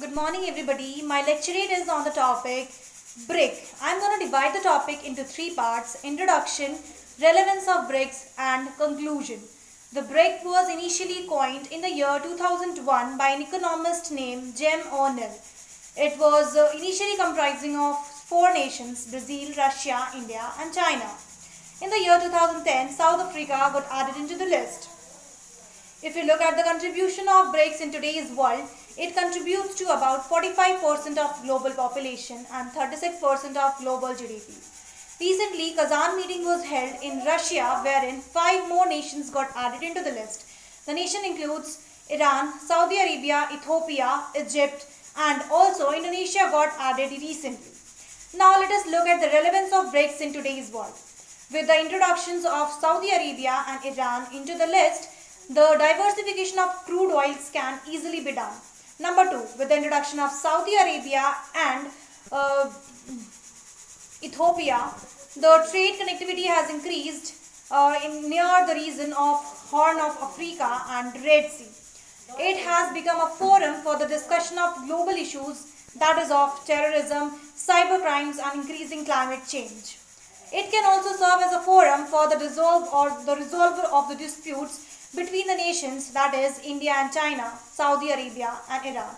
Good morning, everybody. My lecturate is on the topic brick. I'm going to divide the topic into three parts: introduction, relevance of bricks, and conclusion. The brick was initially coined in the year 2001 by an economist named Jem O'Neill. It was initially comprising of four nations: Brazil, Russia, India, and China. In the year 2010, South Africa got added into the list. If you look at the contribution of Brics in today's world, it contributes to about 45% of global population and 36% of global GDP. Recently, Kazan meeting was held in Russia wherein five more nations got added into the list. The nation includes Iran, Saudi Arabia, Ethiopia, Egypt, and also Indonesia got added recently. Now let us look at the relevance of Brics in today's world. With the introductions of Saudi Arabia and Iran into the list, the diversification of crude oils can easily be done. Number two, with the introduction of Saudi Arabia and Ethiopia, the trade connectivity has increased in near the region of Horn of Africa and Red Sea. It has become a forum for the discussion of global issues, that is of terrorism, cyber crimes, and increasing climate change. It can also serve as a forum for the resolver of the disputes between the nations, that is India and China, Saudi Arabia and Iran.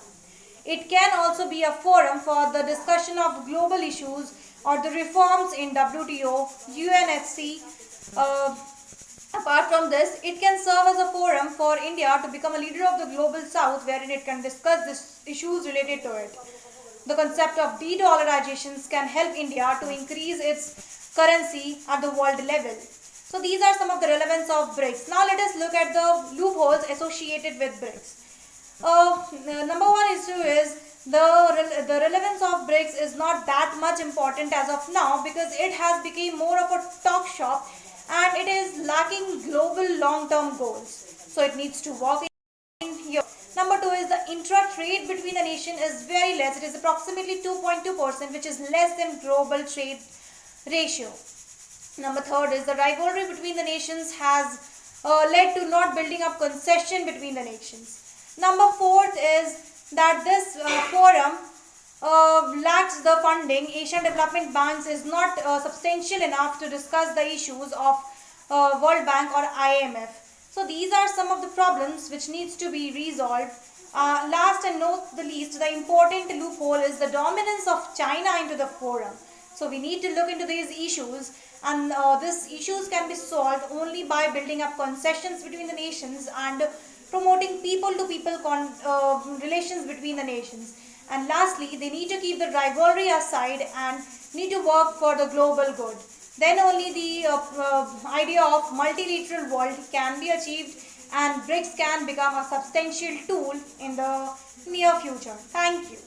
It can also be a forum for the discussion of global issues or the reforms in WTO, UNSC. Apart from this, it can serve as a forum for India to become a leader of the global south wherein it can discuss these issues related to it. The concept of de-dollarizations can help India to increase its currency at the world level. So these are some of the relevance of Brics. Now let us look at the loopholes associated with Brics. Number one issue is the relevance of Brics is not that much important as of now because it has become more of a talk shop and it is lacking global long-term goals. So it needs to walk in here. Number two is the intra-trade between the nation is very less. It is approximately 2.2%, which is less than global trade ratio. Number third is the rivalry between the nations has led to not building up concession between the nations. Number fourth is that this forum lacks the funding. Asian Development Banks is not substantial enough to discuss the issues of World Bank or IMF. So these are some of the problems which needs to be resolved. Last and not the least, the important loophole is the dominance of China into the forum. So we need to look into these issues, and these issues can be solved only by building up concessions between the nations and promoting people-to-people relations between the nations. And lastly, they need to keep the rivalry aside and need to work for the global good. Then only the idea of multilateral world can be achieved and BRICS can become a substantial tool in the near future. Thank you.